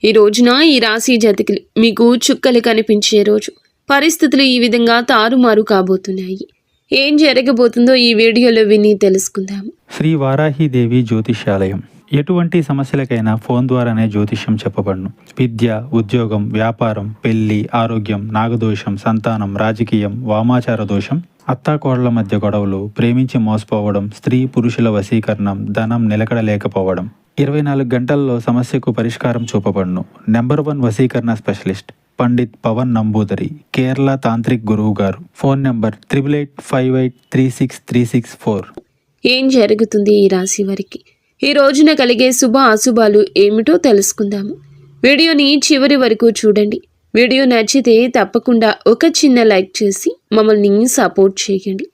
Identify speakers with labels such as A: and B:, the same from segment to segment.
A: ఈ రోజున ఈ రాశి జాతకులు మీకు చుక్కలు కనిపించే రోజు. పరిస్థితులు ఈ విధంగా తారుమారు కాబోతున్నాయి. ఏం జరగబోతుందో ఈ వీడియోలో విని తెలుసుకుందాము.
B: శ్రీ వారాహిదేవి జ్యోతిష్యాలయం. ఎటువంటి సమస్యలకైనా ఫోన్ ద్వారానే జ్యోతిష్యం చెప్పబడును. విద్య, ఉద్యోగం, వ్యాపారం, పెళ్లి, ఆరోగ్యం, నాగదోషం, సంతానం, రాజకీయం, వామాచార దోషం, అత్తాకోడళ్ల మధ్య గొడవలు, ప్రేమించి మోసపోవడం, స్త్రీ పురుషుల వశీకరణం, ధనం నిలకడలేకపోవడం, 24 గంటల్లో సమస్యకు పరిష్కారం చూపబడును. నెంబర్ 1 వశీకరణ స్పెషలిస్ట్ పండిత్ పవన్ నంబూదరి, కేరళ తాంత్రిక్ గురువు గారు. Phone number 8858363664.
A: ఏం జరుగుతుంది ఈ రాశి వారికి? ఈ రోజున కలిగే శుభ అశుభాలు ఏమిటో తెలుసుకుందాము. వీడియోని చివరి వరకు చూడండి. వీడియో నచ్చితే తప్పకుండా ఒక చిన్న లైక్ చేసి మమ్మల్ని సపోర్ట్ చేయండి.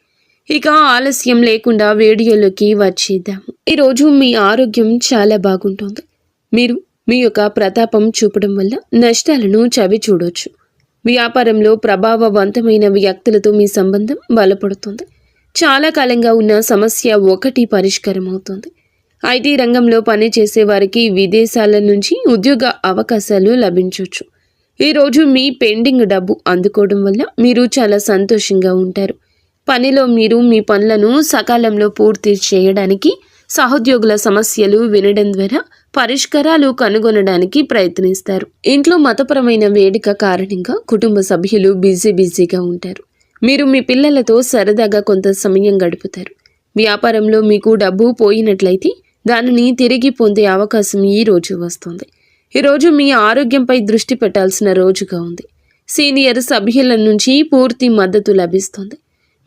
A: ఇక ఆలస్యం లేకుండా వీడియోలోకి వచ్చేద్దాము. ఈరోజు మీ ఆరోగ్యం చాలా బాగుంటుంది. మీరు మీ యొక్క ప్రతాపం చూపడం వల్ల నష్టాలను చవి చూడొచ్చు. వ్యాపారంలో ప్రభావవంతమైన వ్యక్తులతో మీ సంబంధం బలపడుతుంది. చాలా కాలంగా ఉన్న సమస్య ఒకటి పరిష్కారం అవుతుంది. ఐటీ రంగంలో పనిచేసే వారికి విదేశాల నుంచి ఉద్యోగ అవకాశాలు లభించవచ్చు. ఈరోజు మీ పెండింగ్ డబ్బు అందుకోవడం వల్ల మీరు చాలా సంతోషంగా ఉంటారు. పనిలో మీరు మీ పనులను సకాలంలో పూర్తి చేయడానికి, సహోద్యోగుల సమస్యలు వినడం ద్వారా పరిష్కారాలు కనుగొనడానికి ప్రయత్నిస్తారు. ఇంట్లో మతపరమైన వేడుక కారణంగా కుటుంబ సభ్యులు బిజీగా ఉంటారు. మీరు మీ పిల్లలతో సరదాగా కొంత సమయం గడుపుతారు. వ్యాపారంలో మీకు డబ్బు పోయినట్లయితే దానిని తిరిగి పొందే అవకాశం ఈ రోజు వస్తుంది. ఈరోజు మీ ఆరోగ్యంపై దృష్టి పెట్టాల్సిన రోజుగా ఉంది. సీనియర్ సభ్యుల నుంచి పూర్తి మద్దతు లభిస్తుంది.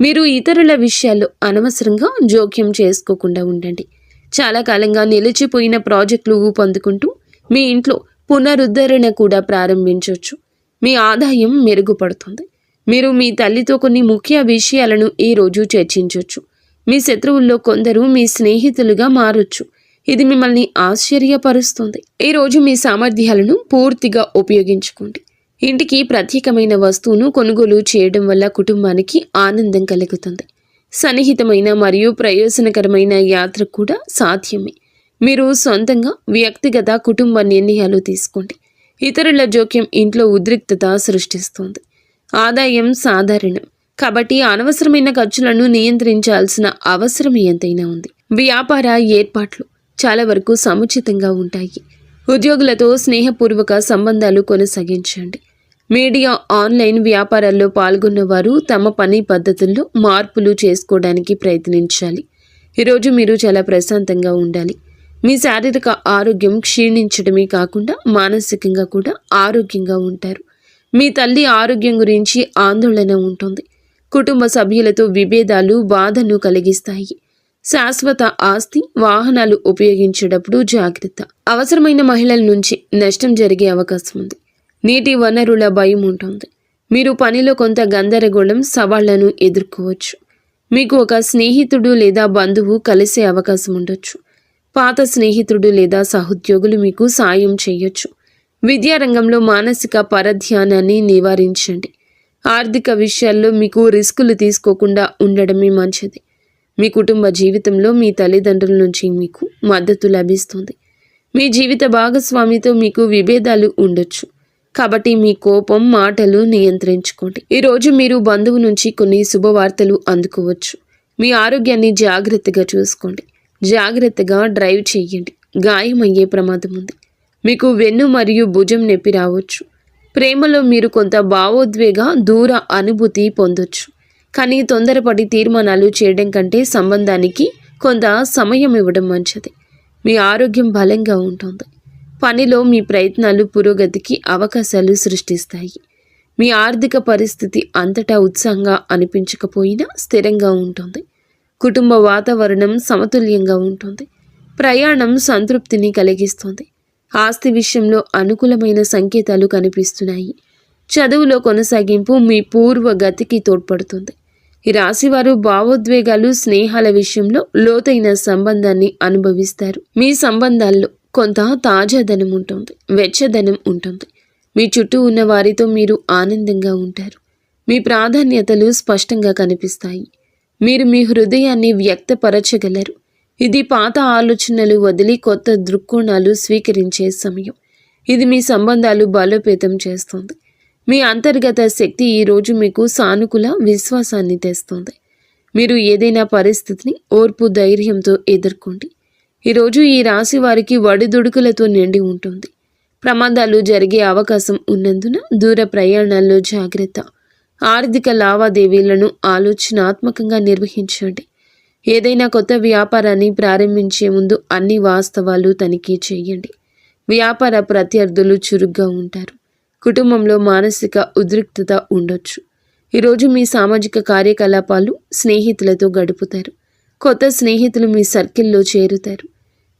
A: మీరు ఇతరుల విషయాల్లో అనవసరంగా జోక్యం చేసుకోకుండా ఉండండి. చాలా కాలంగా నిలిచిపోయిన ప్రాజెక్టులు ఊపందుకుంటూ మీ ఇంట్లో పునరుద్ధరణ కూడా ప్రారంభించవచ్చు. మీ ఆదాయం మెరుగుపడుతుంది. మీరు మీ తల్లితో కొన్ని ముఖ్య విషయాలను ఈ రోజు చర్చించవచ్చు. మీ శత్రువుల్లో కొందరు మీ స్నేహితులుగా మారొచ్చు. ఇది మిమ్మల్ని ఆశ్చర్యపరుస్తుంది. ఈరోజు మీ సామర్థ్యాలను పూర్తిగా ఉపయోగించుకోండి. ఇంటికి ప్రత్యేకమైన వస్తువును కొనుగోలు చేయడం వల్ల కుటుంబానికి ఆనందం కలుగుతుంది. సన్నిహితమైన మరియు ప్రయోజనకరమైన యాత్ర కూడా సాధ్యమే. మీరు సొంతంగా వ్యక్తిగత కుటుంబ నిర్ణయాలు తీసుకోండి. ఇతరుల జోక్యం ఇంట్లో ఉద్రిక్తత సృష్టిస్తుంది. ఆదాయం సాధారణం కాబట్టి అనవసరమైన ఖర్చులను నియంత్రించాల్సిన అవసరం ఎంతైనా ఉంది. వ్యాపార ఏర్పాట్లు చాలా వరకు సముచితంగా ఉంటాయి. ఉద్యోగులతో స్నేహపూర్వక సంబంధాలు కొనసాగించండి. మీడియా, ఆన్లైన్ వ్యాపారాల్లో పాల్గొన్నవారు తమ పని పద్ధతుల్లో మార్పులు చేసుకోవడానికి ప్రయత్నించాలి. ఈరోజు మీరు చాలా ప్రశాంతంగా ఉండాలి. మీ శారీరక ఆరోగ్యం క్షీణించడమే కాకుండా మానసికంగా కూడా ఆరోగ్యంగా ఉంటారు. మీ తల్లి ఆరోగ్యం గురించి ఆందోళన ఉంటుంది. కుటుంబ సభ్యులతో విభేదాలు బాధను కలిగిస్తాయి. శాశ్వత ఆస్తి, వాహనాలు ఉపయోగించేటప్పుడు జాగ్రత్త. అవసరమైన మహిళల నుంచి నష్టం జరిగే అవకాశం ఉంది. నీటి వనరుల భయం ఉంటుంది. మీరు పనిలో కొంత గందరగోళం, సవాళ్లను ఎదుర్కోవచ్చు. మీకు ఒక స్నేహితుడు లేదా బంధువు కలిసే అవకాశం ఉండొచ్చు. పాత స్నేహితుడు లేదా సహోద్యోగులు మీకు సాయం చేయొచ్చు. విద్యారంగంలో మానసిక పరధ్యానాన్ని నివారించండి. ఆర్థిక విషయాల్లో మీకు రిస్కులు తీసుకోకుండా ఉండడమే మంచిది. మీ కుటుంబ జీవితంలో మీ తల్లిదండ్రుల నుంచి మీకు మద్దతు లభిస్తుంది. మీ జీవిత భాగస్వామితో మీకు విభేదాలు ఉండొచ్చు. కాబట్టి మీ కోపం, మాటలు నియంత్రించుకోండి. ఈరోజు మీరు బంధువు నుంచి కొన్ని శుభవార్తలు అందుకోవచ్చు. మీ ఆరోగ్యాన్ని జాగ్రత్తగా చూసుకోండి. జాగ్రత్తగా డ్రైవ్ చేయండి. గాయమయ్యే ప్రమాదం ఉంది. మీకు వెన్ను మరియు భుజం నొప్పి రావచ్చు. ప్రేమలో మీరు కొంత భావోద్వేగ దూర అనుభూతి పొందొచ్చు. కానీ తొందరపడి తీర్మానాలు చేయడం కంటే సంబంధానికి కొంత సమయం ఇవ్వడం మంచిది. మీ ఆరోగ్యం బలంగా ఉంటుంది. పనిలో మీ ప్రయత్నాలు పురోగతికి అవకాశాలు సృష్టిస్తాయి. మీ ఆర్థిక పరిస్థితి అంతటా ఉత్సాహంగా అనిపించకపోయినా స్థిరంగా ఉంటుంది. కుటుంబ వాతావరణం సమతుల్యంగా ఉంటుంది. ప్రయాణం సంతృప్తిని కలిగిస్తుంది. ఆస్తి విషయంలో అనుకూలమైన సంకేతాలు కనిపిస్తున్నాయి. చదువులో కొనసాగింపు మీ పూర్వ గతికి తోడ్పడుతుంది. ఈ రాశివారు భావోద్వేగాలు, స్నేహాల విషయంలో లోతైన సంబంధాన్ని అనుభవిస్తారు. మీ సంబంధాల్లో కొంత తాజాదనం ఉంటుంది, వెచ్చదనం ఉంటుంది. మీ చుట్టూ ఉన్న వారితో మీరు ఆనందంగా ఉంటారు. మీ ప్రాధాన్యతలు స్పష్టంగా కనిపిస్తాయి. మీరు మీ హృదయాన్ని వ్యక్తపరచగలరు. ఇది పాత ఆలోచనలు వదిలి కొత్త దృక్కోణాలు స్వీకరించే సమయం. ఇది మీ సంబంధాలు బలోపేతం చేస్తుంది. మీ అంతర్గత శక్తి ఈరోజు మీకు సానుకూల విశ్వాసాన్ని తెస్తుంది. మీరు ఏదైనా పరిస్థితిని ఓర్పు ధైర్యంతో ఎదుర్కోండి. ఈరోజు ఈ రాశి వారికి ఒడిదుడుకులతో నిండి ఉంటుంది. ప్రమాదాలు జరిగే అవకాశం ఉన్నందున దూర ప్రయాణాల్లో జాగ్రత్త. ఆర్థిక లావాదేవీలను ఆలోచనాత్మకంగా నిర్వహించండి. ఏదైనా కొత్త వ్యాపారాన్ని ప్రారంభించే ముందు అన్ని వాస్తవాలు తనిఖీ చేయండి. వ్యాపార ప్రత్యర్థులు చురుగ్గా ఉంటారు. కుటుంబంలో మానసిక ఉద్రిక్తత ఉండొచ్చు. ఈరోజు మీ సామాజిక కార్యకలాపాలు స్నేహితులతో గడుపుతారు. కొత్త స్నేహితులు మీ సర్కిల్లో చేరుతారు.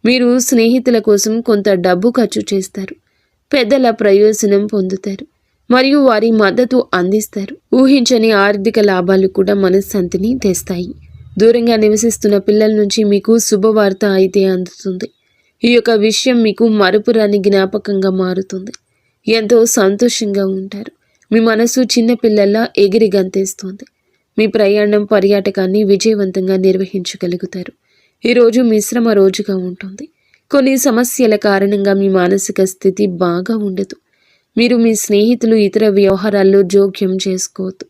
A: మీరు స్నేహితుల కోసం కొంత డబ్బు ఖర్చు చేస్తారు. పెద్దల ప్రయోజనం పొందుతారు మరియు వారి మద్దతు అందిస్తారు. ఊహించని ఆర్థిక లాభాలు కూడా మనశ్శాంతిని తెస్తాయి. దూరంగా నివసిస్తున్న పిల్లల నుంచి మీకు శుభవార్త అయితే అందుతుంది. ఈ యొక్క విషయం మీకు మరుపురాని జ్ఞాపకంగా మారుతుంది. ఎంతో సంతోషంగా ఉంటారు. మీ మనసు చిన్న పిల్లల్లా ఎగిరి గంతేస్తుంది. మీ ప్రయాణం పర్యాటకాన్ని విజయవంతంగా నిర్వహించగలుగుతారు. ఈరోజు మిశ్రమ రోజుగా ఉంటుంది. కొన్ని సమస్యల కారణంగా మీ మానసిక స్థితి బాగా ఉండదు. మీరు మీ స్నేహితులు ఇతర వ్యవహారాల్లో జోక్యం చేసుకోవద్దు.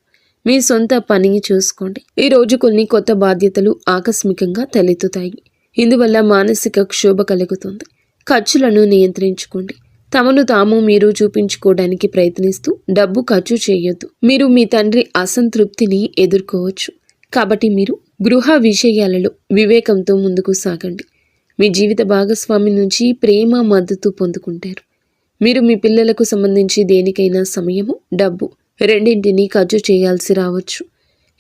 A: మీ సొంత పనిని చూసుకోండి. ఈరోజు కొన్ని కొత్త బాధ్యతలు ఆకస్మికంగా తలెత్తుతాయి. ఇందువల్ల మానసిక క్షోభ కలుగుతుంది. ఖర్చులను నియంత్రించుకోండి. తమను తాము మీరు చూపించుకోవడానికి ప్రయత్నిస్తూ డబ్బు ఖర్చు చేయొద్దు. మీరు మీ తండ్రి అసంతృప్తిని ఎదుర్కోవచ్చు. కాబట్టి మీరు గృహ విషయాలలో వివేకంతో ముందుకు సాగండి. మీ జీవిత భాగస్వామి నుంచి ప్రేమ మద్దతు పొందుకుంటారు. మీరు మీ పిల్లలకు సంబంధించి దేనికైనా సమయము డబ్బు రెండింటినీ ఖర్చు చేయాల్సి రావచ్చు.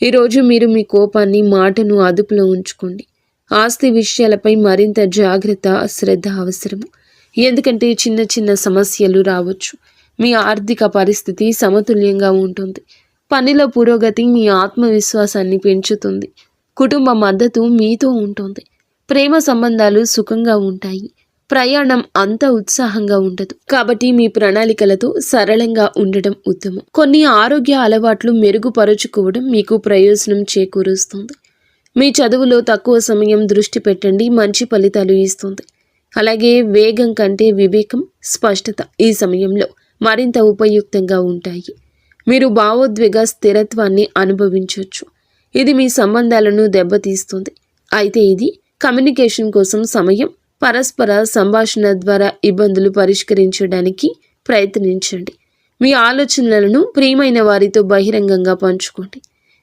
A: ఈరోజు మీరు మీ కోపాన్ని మాటను అదుపులో ఉంచుకోండి. ఆస్తి విషయాలపై మరింత జాగ్రత్త శ్రద్ధ అవసరము. ఎందుకంటే చిన్న చిన్న సమస్యలు రావచ్చు. మీ ఆర్థిక పరిస్థితి సమతుల్యంగా ఉంటుంది. పనిలో పురోగతి మీ ఆత్మవిశ్వాసాన్ని పెంచుతుంది. కుటుంబ మద్దతు మీతో ఉంటుంది. ప్రేమ సంబంధాలు సుఖంగా ఉంటాయి. ప్రయాణం అంత ఉత్సాహంగా ఉండదు. కాబట్టి మీ ప్రణాళికలతో సరళంగా ఉండడం ఉత్తమం. కొన్ని ఆరోగ్య అలవాట్లు మెరుగుపరుచుకోవడం మీకు ప్రయోజనం చేకూరుస్తుంది. మీ చదువులో తక్కువ సమయం దృష్టి పెట్టండి, మంచి ఫలితాలు ఇస్తుంది. అలాగే వేగం కంటే వివేకం, స్పష్టత ఈ సమయంలో మరింత ఉపయుక్తంగా ఉంటాయి. మీరు భావోద్వేగ స్థిరత్వాన్ని అనుభవించవచ్చు. ఇది మీ సంబంధాలను దెబ్బతీస్తుంది. అయితే ఇది కమ్యూనికేషన్ కోసం సమయం, పరస్పర సంభాషణ ద్వారా ఇబ్బందులు పరిష్కరించడానికి ప్రయత్నించండి. మీ ఆలోచనలను ప్రియమైన వారితో బహిరంగంగా పంచుకోండి.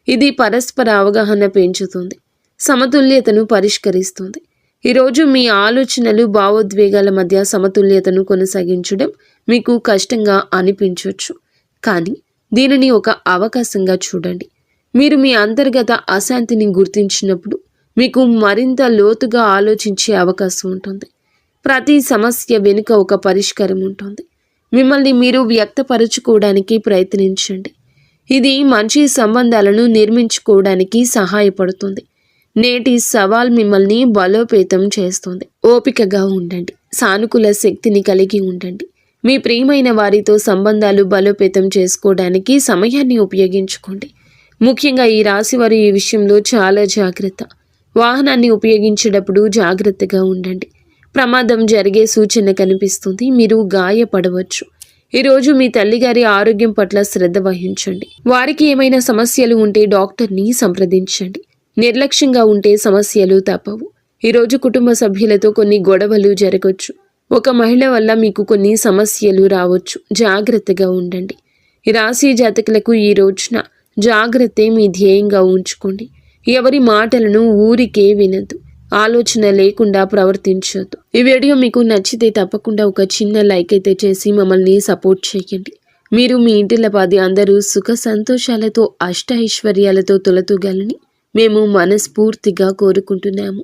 A: ఇది పరస్పర అవగాహన పెంచుతుంది, సమతుల్యతను పరిష్కరిస్తుంది. ఈరోజు మీ ఆలోచనలు భావోద్వేగాల మధ్య సమతుల్యతను కొనసాగించడం మీకు కష్టంగా అనిపించవచ్చు. కానీ దీనిని ఒక అవకాశంగా చూడండి. మీరు మీ అంతర్గత అశాంతిని గుర్తించినప్పుడు మీకు మరింత లోతుగా ఆలోచించే అవకాశం ఉంటుంది. ప్రతి సమస్య వెనుక ఒక పరిష్కారం ఉంటుంది. మిమ్మల్ని మీరు వ్యక్తపరచుకోవడానికి ప్రయత్నించండి. ఇది మంచి సంబంధాలను నిర్మించుకోవడానికి సహాయపడుతుంది. నేటి సవాల్ మిమ్మల్ని బలోపేతం చేస్తుంది. ఓపికగా ఉండండి. సానుకూల శక్తిని కలిగి ఉండండి. మీ ప్రియమైన వారితో సంబంధాలు బలోపేతం చేసుకోవడానికి సమయాన్ని ఉపయోగించుకోండి. ముఖ్యంగా ఈ రాశివారు ఈ విషయంలో చాలా జాగ్రత్త. వాహనాన్ని ఉపయోగించేటప్పుడు జాగ్రత్తగా ఉండండి. ప్రమాదం జరిగే సూచన కనిపిస్తుంది. మీరు గాయపడవచ్చు. ఈరోజు మీ తల్లిగారి ఆరోగ్యం పట్ల శ్రద్ధ వహించండి. వారికి ఏమైనా సమస్యలు ఉంటే డాక్టర్ని సంప్రదించండి. నిర్లక్ష్యంగా ఉంటే సమస్యలు తప్పవు. ఈరోజు కుటుంబ సభ్యులతో కొన్ని గొడవలు జరగవచ్చు. ఒక మహిళ వల్ల మీకు కొన్ని సమస్యలు రావచ్చు. జాగ్రత్తగా ఉండండి. ఈ రాశి జాతకులకు ఈ రోజున జాగ్రత్తే మీ ధ్యేయంగా ఉంచుకోండి. ఎవరి మాటలను ఊరికే వినద్దు. ఆలోచన లేకుండా ప్రవర్తించొద్దు. ఈ వీడియో మీకు నచ్చితే తప్పకుండా ఒక చిన్న లైక్ అయితే చేసి మమ్మల్ని సపోర్ట్ చేయండి. మీరు మీ ఇంటిల్లపాది అందరూ సుఖ సంతోషాలతో అష్టైశ్వర్యాలతో తొలతూగాలని మేము మనస్ఫూర్తిగా కోరుకుంటున్నాము.